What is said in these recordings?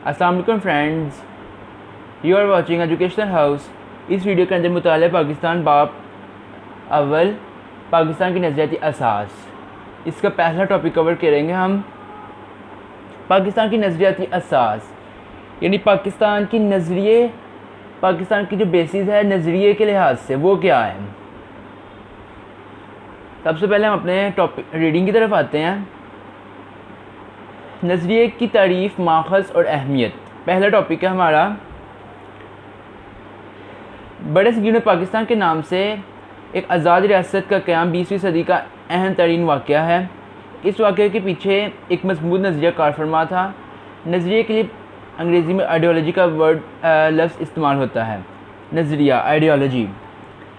अस्सलाम वालेकुम friends, you are watching educational house. इस वीडियो के अंदर मुताले पाकिस्तान बाब अव्वल पाकिस्तान की नज़रियाती असास, इसका पहला टॉपिक कवर करेंगे हम। पाकिस्तान की नज़रियाती असास यानी पाकिस्तान की नज़रिए, पाकिस्तान की जो बेसिस है नज़रिए के लिहाज से वो क्या है। सबसे पहले हम अपने टॉपिक रीडिंग की तरफ आते हैं। नज़रिए की तारीफ़, माखज़ और अहमियत पहला टॉपिक है हमारा। बड़े सगीर में पाकिस्तान के नाम से एक आज़ाद रियासत का क़याम 20वीं सदी का अहम तरीन वाक़या है। इस वाक़े के पीछे एक मज़बूत नज़रिया कार फरमा था। नज़रिए के लिए अंग्रेज़ी में आइडियोलॉजी का लफ्ज़ इस्तेमाल होता है। नज़रिया, आइडियोलॉजी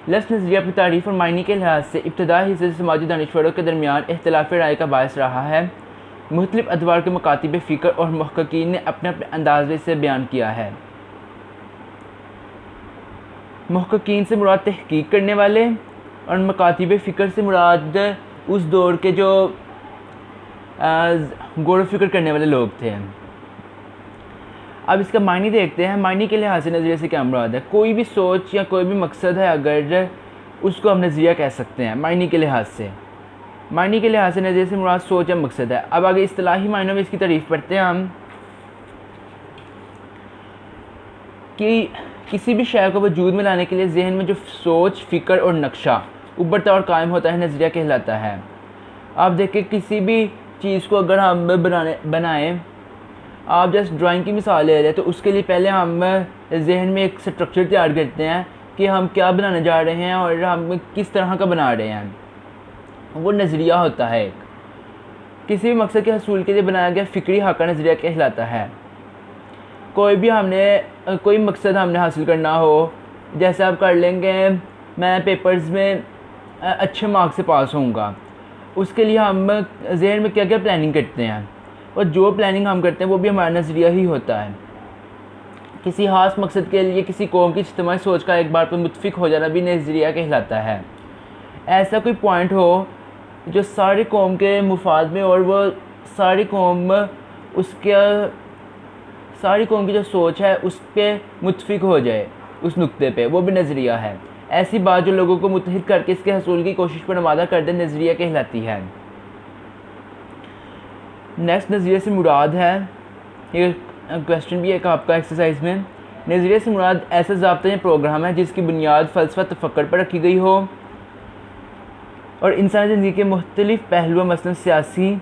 लफ्ज़ नज़रिया अपनी तारीफ़ और मायने के लिहाज से इब्तदाई हिस्से से समाजी दानिशवरों के दरमियान इख्तिलाफ़ राय का बायस रहा है। मुख्तलिफ़ अदवार के मुकातिब फ़िक्र और मुहक्किकीन ने अपने अपने अंदाज़ में इसे बयान किया है। मुहक्किकीन से मुराद तहकीक करने वाले और मुकातिब फ़िक्र से मुराद उस दौर के जो गौर फ़िक्र करने वाले लोग थे। अब इसका मायने देखते हैं। मायने के लिहाज से नज़रिए से क्या मुराद है। कोई भी सोच या कोई भी मकसद है, अगर उसको हम नज़रिया कह सकते हैं। मायने के लिहाज से, मायने के लिहाज से नज़रिए से मुराद सोच या मकसद है। अब आगे इस्तिलाही मायनों में इसकी तारीफ़ पढ़ते हैं हम कि किसी भी शय को वजूद में लाने के लिए जहन में जो सोच, फ़िक्र और नक्शा उभरता और कायम होता है, नज़रिया कहलाता है। आप देखें, किसी भी चीज़ को अगर हम बनाएं, आप जस्ट ड्राइंग की मिसाल ले रहे हैं तो उसके लिए पहले हम जहन में एक स्ट्रक्चर तैयार करते हैं कि हम क्या बनाने जा रहे हैं और हम किस तरह का बना रहे हैं। वो नज़रिया होता है। एक किसी भी मकसद के हसूल के लिए बनाया गया फ़िक्री खाका नज़रिया कहलाता है। कोई मकसद हमने हासिल करना हो, जैसे आप कर लेंगे मैं पेपर्स में अच्छे मार्क्स से पास होऊंगा, उसके लिए हम ज़हन में क्या क्या प्लानिंग करते हैं, और जो प्लानिंग हम करते हैं वो भी हमारा नज़रिया ही होता है। किसी खास मकसद के लिए किसी कौम की इज्तिमाई सोच का एक बार पर मुत्फिक हो जाना भी नज़रिया कहलाता है। ऐसा कोई पॉइंट हो जो सारी कौम के मुफाद में और वो सारी कौम सारी कौम की जो सोच है उस पर मुत्फिक हो जाए, उस नुक्ते पे, वो भी नज़रिया है। ऐसी बात जो लोगों को मुत्तहिद करके इसके हसूल की कोशिश पर नमादा कर दे, नज़रिया कहलाती है। नेक्स्ट नज़रिए से मुराद है, ये क्वेश्चन भी एक आपका एक्सरसाइज में। नज़रिए से मुराद ऐसा ज़ाब्ता या प्रोग्राम है जिसकी बुनियाद फ़लसफ़ा तफ़क्कुर पर रखी गई हो और इंसानी ज़िंदगी के मुख्तलिफ़ पहलुओं मसलन सियासी,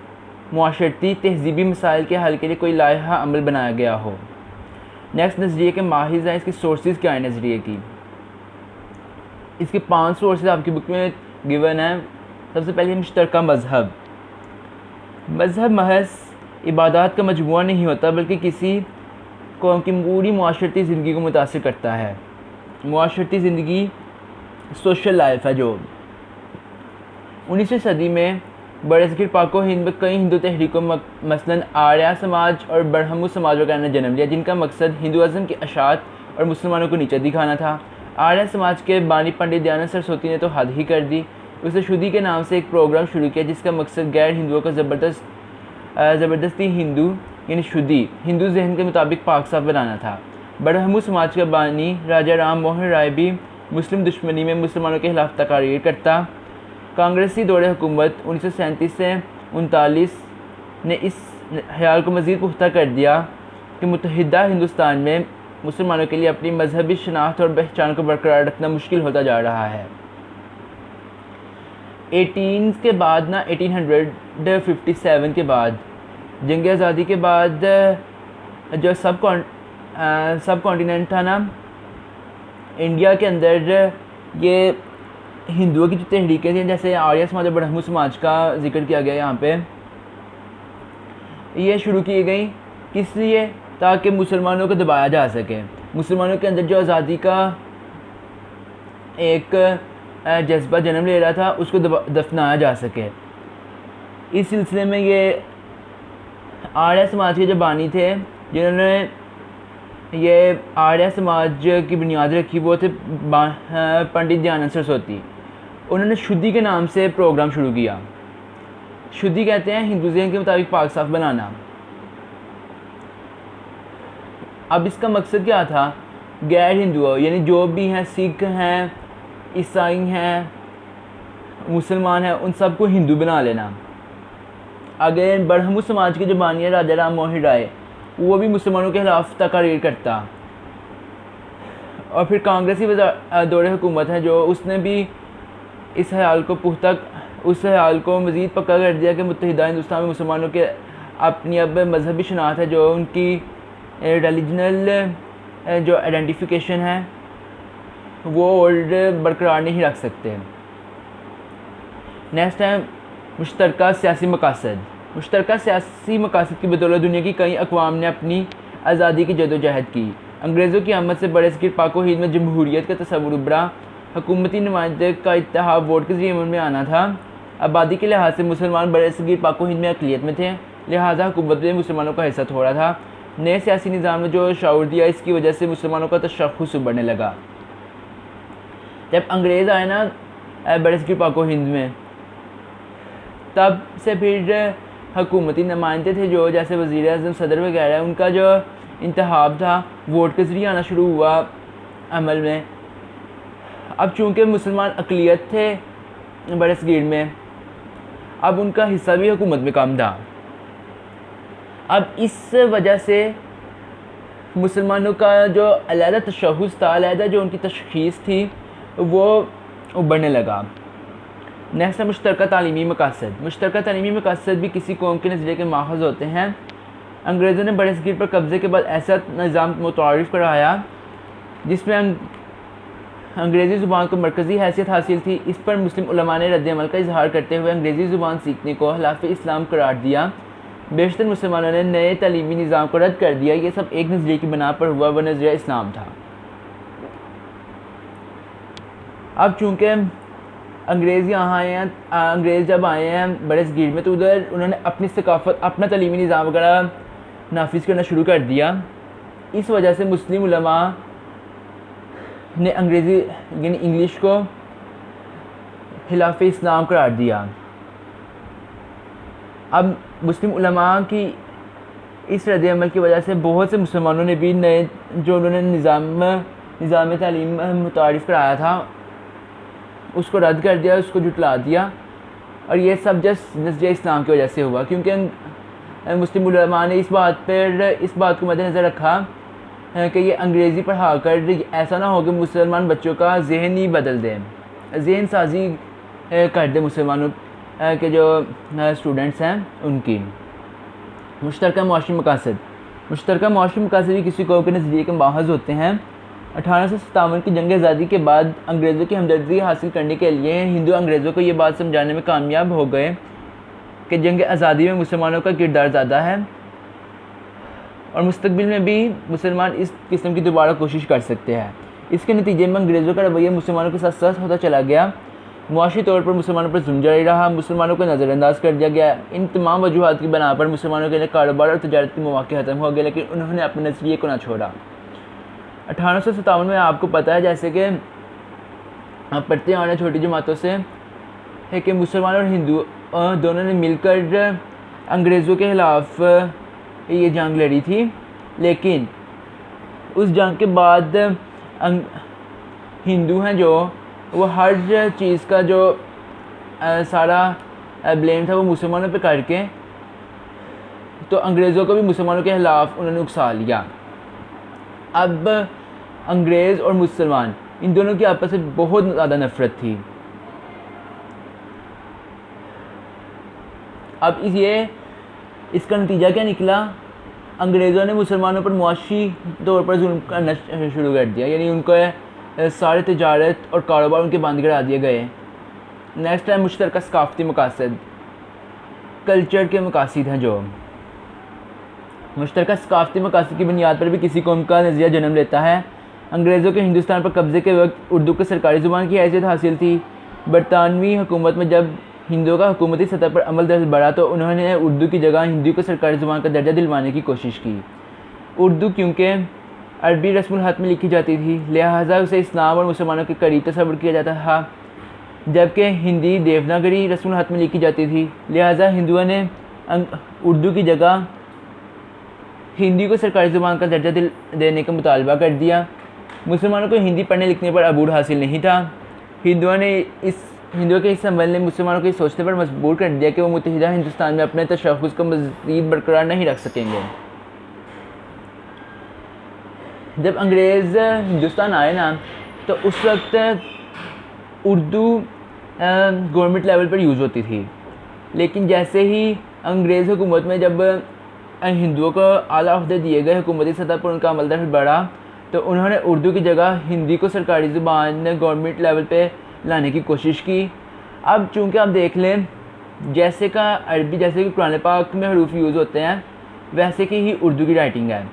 मुआशरती, तहज़ीबी मसाइल के हल के लिए कोई लाइहा अमल बनाया गया हो। नेक्स्ट नज़रिए के माहिर हैं, इसकी सोर्सेज क्या है नज़रिए की। इसके 5 सोर्सेज आपकी बुक में गिवन है। सबसे पहले मुश्तरका मज़हब। मज़हब महज इबादत का मजमूआ नहीं होता, बल्कि किसी कौम की पूरी मुआशरती ज़िंदगी को मुतासिर करता है। मुआशरती ज़िंदगी, सोशल लाइफ है जो 19वीं सदी में बड़े सगीर पाको हिंद में कई हिंदू तहरीकों मसलन आर्या समाज और बरहमू समाज वगैरह ने जन्म लिया, जिनका मकसद हिंदुज़म की अशात और मुसलमानों को नीचे दिखाना था। आर्या समाज के बानी पंडित दयानंद सरस्वती ने तो हद ही कर दी। उसने शुद्धि के नाम से एक प्रोग्राम शुरू किया जिसका मकसद गैर हिंदुओं को ज़बरदस्ती हिंदू यानी शुद्धि, हिंदू जहन के मुताबिक पाक साफ बनाना था। बरहमू समाज का बानी राजा राम मोहन राय भी मुस्लिम दुश्मनी में मुसलमानों के खिलाफ तकारीर करता। कांग्रेसी दौरे हुकूमत 1937 से 1939 ने इस ख्याल को मज़ीद पुख्ता कर दिया कि मुत्तहिदा हिंदुस्तान में मुसलमानों के लिए अपनी मजहबी शनाख्त और पहचान को बरकरार रखना मुश्किल होता जा रहा है। 18 के बाद ना 1857 के बाद, जंग आज़ादी के बाद, जो सब कॉन्टिनेंट था ना इंडिया के अंदर, ये हिंदुओं की जो तहरीकें थी, जैसे आर्य समाज और ब्रह्मो समाज का जिक्र किया गया यहाँ पे, ये शुरू की गई किस लिए, ताकि मुसलमानों को दबाया जा सके। मुसलमानों के अंदर जो आज़ादी का एक जज्बा जन्म ले रहा था उसको दफनाया जा सके। इस सिलसिले में ये आर्य समाज के जो बानी थे, जिन्होंने ये आर्य समाज की बुनियाद रखी, वो थे पंडित दयानंद सरस्वती। उन्होंने शुद्धि के नाम से प्रोग्राम शुरू किया। शुद्धि कहते हैं हिंदू ज़हन के मुताबिक पाक साफ बनाना। अब इसका मकसद क्या था, गैर हिंदुओं यानी जो भी हैं, सिख हैं, ईसाई हैं, मुसलमान हैं, उन सबको हिंदू बना लेना। आगे ब्रह्मो समाज के जो बानिया राजा राम मोहन राय, वो भी मुसलमानों के खिलाफ तकरीर करता। और फिर कांग्रेसी दौरे हुकूमत है जो, उसने भी इस ख्याल को मज़ीद पक्का कर दिया कि मुत्तहिदा हिंदुस्तान में मुसलमानों के अपनी अब मजहबी शनाख्त है, जो उनकी रिलीजनल जो आइडेंटिफिकेशन है वो ओल्ड बरकरार नहीं रख सकते। नेक्स्ट है मुश्तरका सियासी मकासद। मुश्तरका सियासी मकासद की बदौलत दुनिया की कई अक़वाम ने अपनी आज़ादी की जदोजहद की। अंग्रेज़ों की आमद से बरसगीर पाको हिंद में जमहूरियत का तस्वुर उभरा। हुकूमती नुमाइंदे का इत्तेहाद वोट के ज़रिए अमल में आना था। आबादी के लिहाज से मुसलमान बरसगीर पाको हिंद में अक़लियत में थे, लिहाजा हुकूमत में मुसलमानों का हिस्सा थोड़ा था। नए सियासी निज़ाम ने जो शऊर दिया, इसकी वजह से मुसलमानों का तशख़्ख़ुस उभरने लगा। जब अंग्रेज़ आए ना बरसगीर पाको हिंद में, तब से फिर हुकूमती नुमाइंदे थे जो जैसे वज़ीर आज़म, सदर वगैरह, उनका जो इंतखाब था वोट के ज़रिए आना शुरू हुआ अमल में। अब चूँकि मुसलमान अक़लियत थे बरसगीर में, अब उनका हिस्सा भी हुकूमत में कम था। अब इस वजह से मुसलमानों का जो अलहदा तशख़्ख़ुस था, अलहदा जो उनकी तशख़ीस थी, वो उभरने लगा। नेक्स्ट है मुश्तरका तालीमी मकासद। मुश्तरका तालीमी मकासद भी किसी कौम के नज़रिए के माखज़ होते हैं। अंग्रेज़ों ने बरसगीर पर कब्ज़े के बाद ऐसा निज़ाम मुतारिफ़ कराया जिसमें अंग्रेज़ी ज़ुबान को मरकज़ी हैसियत हासिल थी। इस पर मुस्लिम उलमा ने रद्द-ए-अमल का इजहार करते हुए अंग्रेज़ी ज़ुबान सीखने को खिलाफ़ इस्लाम करार दिया। बेशतर मुसलमानों ने नए तालीमी निज़ाम को रद्द कर दिया। ये सब एक नज़रिए की बना पर हुआ, वह नज़रिया इस्लाम था। अब चूँकि अंग्रेज़ यहाँ आए हैं, अंग्रेज़ जब आए हैं बरसगीर में, तो उधर उन्होंने अपनी सकाफ़त, अपना तालीमी निज़ाम वगैरह नाफिज़ करना शुरू कर दिया। इस वजह से मुस्लिम उलमा ने अंग्रेज़ी यानी इंग्लिश को खिलाफ़ इस्लाम करार दिया। अब मुस्लिम उलमा की इस रद्द-ए-अमल की वजह से बहुत से मुसलमानों ने भी नए जो उन्होंने निज़ाम तालीम मुतारिफ़ कराया था, उसको रद्द कर दिया, उसको जुटला दिया। और ये सब जस्ट नज़रिया इस्लाम की वजह से हुआ, क्योंकि मुस्लिम उलमा ने इस बात को मद्देनज़र रखा कि ये अंग्रेज़ी पढ़ा कर ऐसा ना हो कि मुसलमान बच्चों का जहन ही बदल दें, जहन साजी कर दे मुसलमानों के जो स्टूडेंट्स हैं उनकी। मुश्तरका मुआशी मकासद। मुश्तरका मुआशी मकासद भी किसी कौम के नज़रिए के माहज़ होते हैं। 1857 की जंग आज़ादी के बाद अंग्रेज़ों की हमदर्दी हासिल करने के लिए हिंदू अंग्रेज़ों को ये बात समझाने में कामयाब हो गए कि जंग आज़ादी में मुसलमानों का किरदार ज़्यादा है और मुस्तकबिल में भी मुसलमान इस किस्म की दोबारा कोशिश कर सकते हैं। इसके नतीजे में अंग्रेज़ों का रवैया मुसलमानों के साथ सख्त होता चला गया। मुआशी तौर पर मुसलमानों पर जुल्म जारी रहा, मुसलमानों को नज़रअंदाज कर दिया गया। इन तमाम वजूहात की बना पर मुसलमानों के लिए कारोबार और तजारत के मौके ख़त्म हो गए, लेकिन उन्होंने अपने नज़रिए को ना छोड़ा। 1857 में आपको पता है, जैसे कि आप पढ़ते आ रहे छोटी जमातों से, है कि मुसलमान और हिंदू दोनों ने मिलकर अंग्रेज़ों के ख़िलाफ़ ये जंग लड़ी थी। लेकिन उस जंग के बाद हिंदू हैं जो, वो हर चीज़ का जो सारा ब्लेम था वो मुसलमानों पे करके, तो अंग्रेज़ों को भी मुसलमानों के ख़िलाफ़ उन्होंने उकसा लिया। अब अंग्रेज़ और मुसलमान इन दोनों की आपस में बहुत ज़्यादा नफ़रत थी। अब इसका नतीजा क्या निकला, अंग्रेज़ों ने मुसलमानों पर मुआशी तौर पर जुल्म करना शुरू कर दिया, यानी उनको सारे तजारत और कारोबार उनके बंद करा दिए गए। नेक्स्ट है मुश्तरका सकाफ़ती मकासद, कल्चर के मकासद हैं जो। मुश्तरका सकाफ़ती मकासद की बुनियाद पर भी किसी कौम का नज़रिया जन्म लेता है। अंग्रेज़ों के हिंदुस्तान पर कब्ज़े के वक्त उर्दू को सरकारी ज़ुबान की हैसियत हासिल थी। बरतानवी हुकूमत में जब हिंदुओं का हुकूमती सतह पर अमल दर्ज बढ़ा, तो उन्होंने उर्दू की जगह हिंदी को सरकारी ज़ुबान का दर्जा दिलवाने की कोशिश की। उर्दू क्योंकि अरबी रस्मुल ख़त में लिखी जाती थी, लिहाजा उसे इस्लाम और मुसलमानों के करीब तस्वुर किया जाता था, जबकि हिंदी देवनागरी रस्मुल ख़त में लिखी जाती थी। लिहाजा हिंदुओं ने उर्दू की जगह हिंदी को सरकारी ज़ुबान का दर्जा देने का मुतालबा कर दिया। मुसलमानों को हिंदी पढ़ने लिखने पर अबूर हासिल नहीं था। हिंदुओं के इस अमल ने मुसलमानों को इस सोचने पर मजबूर कर दिया कि वो मुत्तहिदा हिंदुस्तान में अपने तशख़्ख़ुस को मज़ीद बरकरार नहीं रख सकेंगे। जब अंग्रेज़ हिंदुस्तान आए ना, तो उस वक्त उर्दू गवर्नमेंट लेवल पर यूज़ होती थी, लेकिन जैसे ही अंग्रेज़ हुकूमत में जब हिंदुओं को आला ओहदे दिए गए, हुकूमती सतह पर उनका अमलदार बढ़ा, तो उन्होंने उर्दू की जगह हिंदी को सरकारी ज़ुबान गवर्नमेंट लेवल पे लाने की कोशिश की। अब चूँकि आप देख लें, जैसे का अरबी, जैसे कि कुरान पाक में हरूफ यूज़ होते हैं, वैसे की ही उर्दू की राइटिंग है।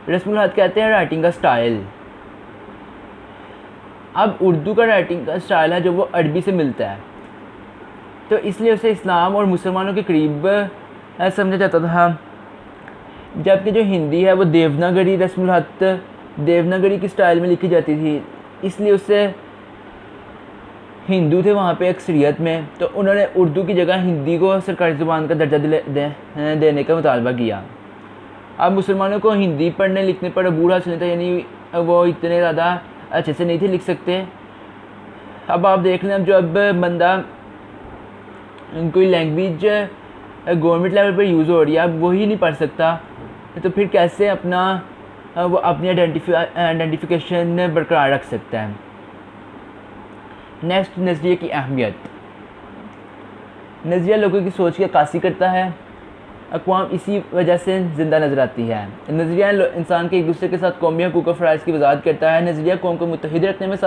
रस्मुल खत कहते हैं राइटिंग का स्टाइल। अब उर्दू का राइटिंग का स्टाइल है जो वो अरबी से मिलता है, तो इसलिए उसे इस्लाम और मुसलमानों के करीब समझा जाता था। जबकि जो हिंदी है वो देवनागरी, रस्मुल खत देवनागरी की स्टाइल में लिखी जाती थी, इसलिए उससे हिंदू थे वहाँ पे अक्सरियत में, तो उन्होंने उर्दू की जगह हिंदी को सरकारी ज़ुबान का दर्जा देने का मुतालबा किया। अब मुसलमानों को हिंदी पढ़ने लिखने पर अबूर हासिल नहीं था, यानी वो इतने ज़्यादा अच्छे से नहीं थे लिख सकते। अब आप देख लें, अब जो अब बंदा कोई लैंग्वेज गवर्नमेंट लेवल पर यूज़ हो रही है, अब वही नहीं पढ़ सकता, तो फिर कैसे वो अपनी आइडेंटिफिकेशन बरकरार रख सकता है। नेक्स्ट, नज़रिए की अहमियत। नज़रिया लोगों की सोच की अक्कासी करता है। अक़वाम इसी वजह से ज़िंदा नज़र आती है। नज़रिया इंसान के एक दूसरे के साथ कौमी हकूक़ और फ़राइज़ की वज़ाहत करता है। नज़रिया कौम को मुत्तहिद रखने में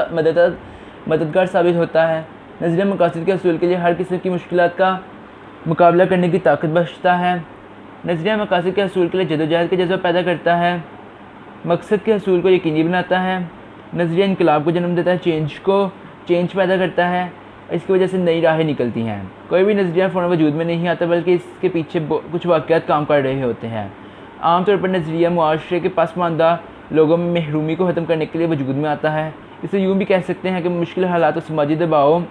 मददगार साबित होता है। नज़रिया मकासद के हसूल के लिए हर किस्म की मुश्किलात का मुकाबला करने की ताकत बख्शता है। नज़रिया मकासद के हसूल के लिए जदोजहद का जज्बा पैदा करता है, मकसद के हसूल को यकीनी बनाता है। नज़रिया इनकलाब को जन्म देता है, चेंज पैदा करता है, इसकी वजह से नई राहें निकलती हैं। कोई भी नज़रिया फ़ौरन वजूद में नहीं आता, बल्कि इसके पीछे कुछ वाक़यात काम कर रहे होते हैं। आमतौर पर नज़रिया मुआशरे के पसमानदा लोगों में महरूमी को ख़त्म करने के लिए वजूद में आता है। इसे यूँ भी कह सकते हैं कि मुश्किल हालात और समाजी दबाव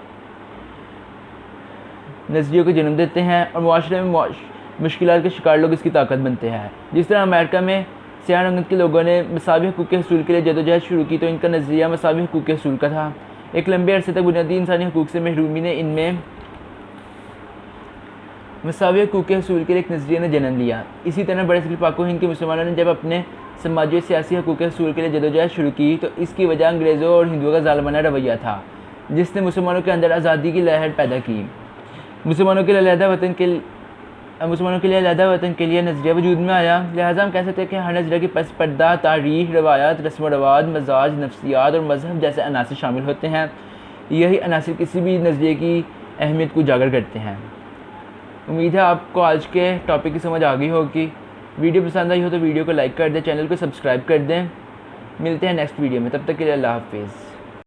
नज़रियों को जन्म देते हैं और मुआशरे में मुश्किलात के शिकार लोग इसकी ताकत बनते हैं। जिस तरह अमेरिका में सियाह रंगत के लोगों ने मसावी हकूक़ के हसूल के लिए जदोजहद शुरू की, तो इनका नज़रिया मसावी हकूक़ के हसूल का था। एक लंबे अरसे तक बुनियादी इंसानी हकूक़ से महरूमी ने इनमें मसावी हकूक़ के हसूल के लिए एक नज़रिए ने जन्म लिया। इसी तरह बड़े सग़ीर पाक व हिंद के मुसलमानों ने जब अपने समाजी और सियासी हकूक़ के हसूल के लिए जदोजहद शुरू की, तो इसकी वजह अंग्रेज़ों और हिंदुओं का ज़ालिमाना रवैया था, जिसने मुसलमानों के अंदर आज़ादी की लहर पैदा की। मुसलमानों के लिए अलहदा वतन के लिए नज़रिया वजूद में आया। लिहाजा हम कह सकते हैं कि हर नज़रिया के पस पर्दा तारीख़, रवायात, रस्म व रवाज, मजाज, नफ्सियात और मज़हब जैसे अनासर शामिल होते हैं। यही अनासर किसी भी नज़रिए की अहमियत को उजागर करते हैं। उम्मीद है आपको आज के टॉपिक की समझ आ गई होगी। वीडियो पसंद आई हो तो वीडियो को लाइक कर दें, चैनल को सब्सक्राइब कर दें। मिलते हैं नेक्स्ट वीडियो में, तब तक के लिए अल्लाह हाफ़िज़।